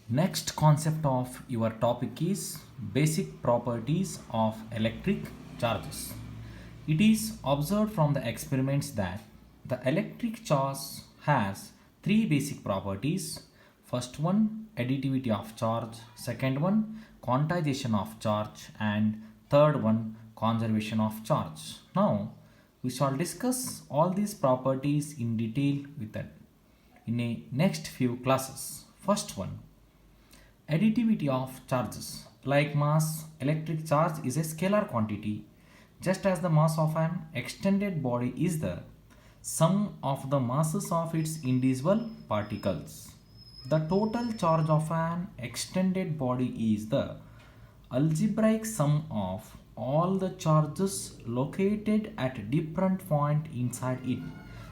Next concept of your topic is basic properties of electric charges. It is observed from the experiments that the electric charge has three basic properties. First one, additivity of charge. Second one, quantization of charge. And third one, conservation of charge. Now, we shall discuss all these properties in detail with that in a next few classes. First one, additivity of charges. Like mass, electric charge is a scalar quantity, just as the mass of an extended body is the sum of the masses of its individual particles. The total charge of an extended body is the algebraic sum of all the charges located at different point inside it.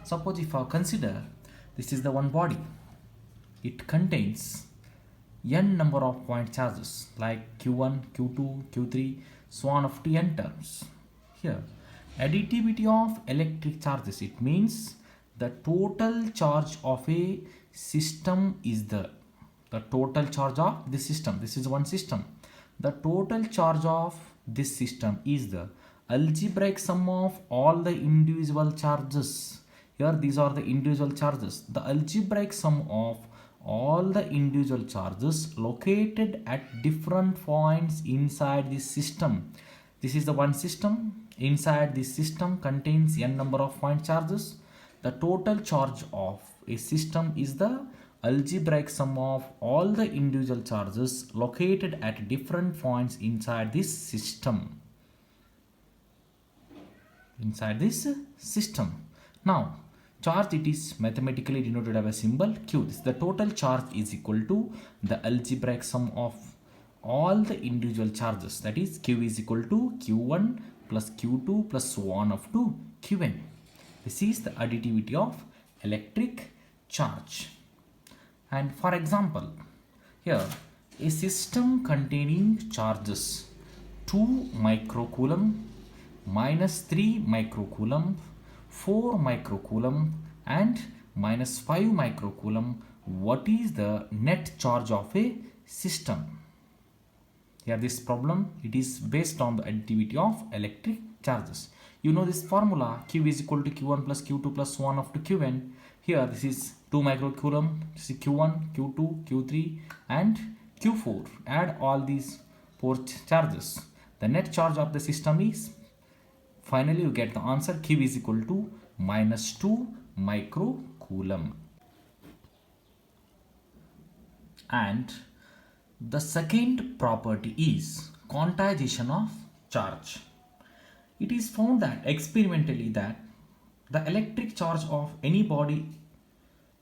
Suppose if I consider this is the one body, it contains n number of point charges like q1, q2, q3, so on up to n terms. Here, additivity of electric charges, it means the total charge of a system is the total charge of this system. This is one system. The total charge of this system is the algebraic sum of all the individual charges. Here these are the individual charges. The algebraic sum of all the individual charges located at different points inside this system. This is the one system. Inside this system contains n number of point charges. The total charge of a system is the algebraic sum of all the individual charges located at different points inside this system. Now, charge, it is mathematically denoted by a symbol q. This, the total charge is equal to the algebraic sum of all the individual charges, that is q is equal to q1 plus q2 plus so on up to qn. This is the additivity of electric charge. And for example, here a system containing charges 2 microcoulomb, minus 3 microcoulomb, 4 microcoulomb and minus 5 microcoulomb. What is the net charge of a system? Here this problem, it is based on the additivity of electric charges. You know this formula, q is equal to q1 plus q2 plus 1 up to qn. Here this is 2 microcoulomb, this is q1, q2, q3 and q4. Add all these four charges. The net charge of the system is, finally you get the answer, q is equal to minus 2 microcoulomb. And the second property is quantization of charge. It is found that experimentally that the electric charge of any body,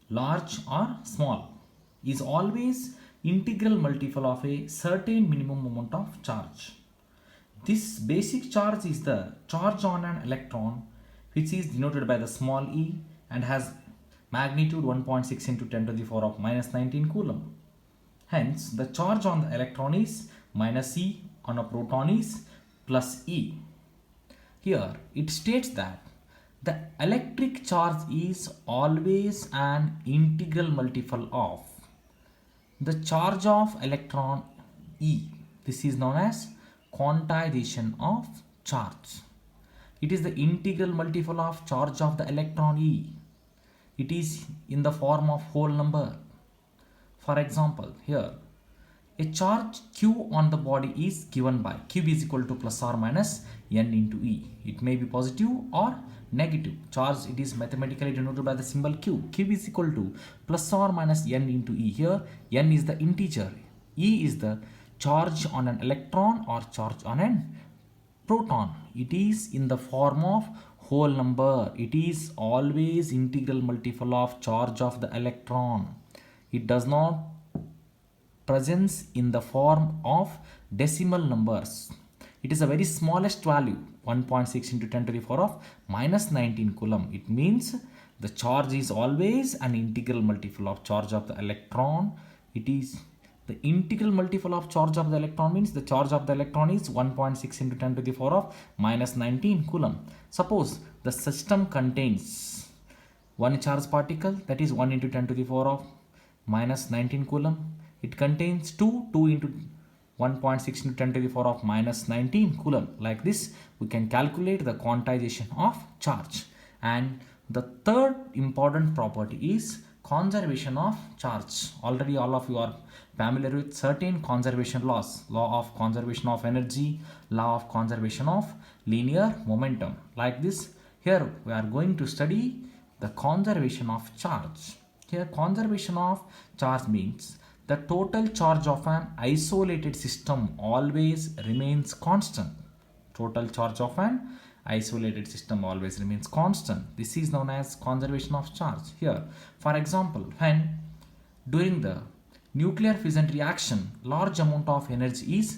large or small, is always integral multiple of a certain minimum amount of charge. This basic charge is the charge on an electron, which is denoted by the small e and has magnitude 1.6 into 10 to the power of minus 19 coulomb. Hence, the charge on the electron is minus e, on a proton is plus e. Here, it states that the electric charge is always an integral multiple of the charge of electron e. This is known as quantization of charge. It is the integral multiple of charge of the electron e. It is in the form of whole number. For example, here a charge q on the body is given by q is equal to plus or minus n into e. It may be positive or negative. Charge, it is mathematically denoted by the symbol q. Q is equal to plus or minus n into e. Here n is the integer, e is the charge on an electron or charge on an proton. It is in the form of whole number. It is always integral multiple of charge of the electron. It does not presence in the form of decimal numbers. It is a very smallest value, 1.6 into 10 to the power of minus 19 coulomb. It means the charge is always an integral multiple of charge of the electron. It is the integral multiple of charge of the electron, means the charge of the electron is 1.6 into 10 to the power of minus 19 coulomb. Suppose the system contains one charge particle, that is 1 into 10 to the power of minus 19 coulomb. It contains 2 into 1.6 into 10 to the power of minus 19 coulomb. Like this, we can calculate the quantization of charge. And the third important property is conservation of charge. Already all of you are familiar with certain conservation laws: law of conservation of energy, law of conservation of linear momentum. Like this, here we are going to study the conservation of charge. Here, conservation of charge means the total charge of an isolated system always remains constant. Total charge of an isolated system always remains constant. This is known as conservation of charge. Here, for example, when during the nuclear fission reaction, large amount of energy is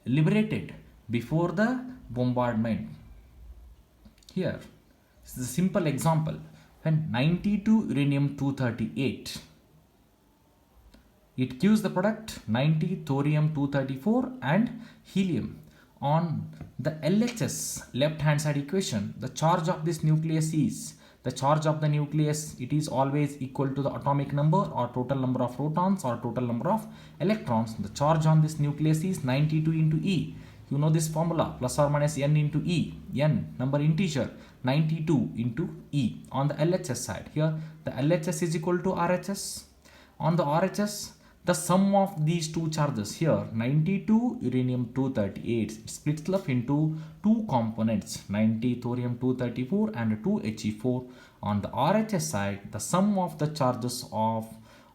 liberated before the bombardment. Here, this is a simple example. When 92 uranium 238, it gives the product 90 thorium 234 and helium. On the LHS left hand side equation, the charge of this nucleus is the charge of the nucleus, it is always equal to the atomic number or total number of protons or total number of electrons. The charge on this nucleus is 92 into E. You know this formula, plus or minus n into E. N number integer, 92 into E on the LHS side. Here the LHS is equal to RHS. On the RHS, the sum of these two charges here, 92 uranium 238, it splits up into two components, 90 thorium 234 and 2 He4. On the RHS side, the sum of the charges of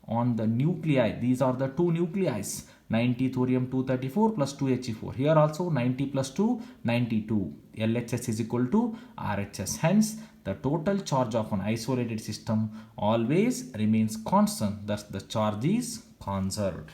on the nuclei, these are the two nuclei, 90 thorium 234 plus 2 He4. Here also 90 plus 2, 92. LHS is equal to RHS. Hence, the total charge of an isolated system always remains constant. Thus, the charge is conserved.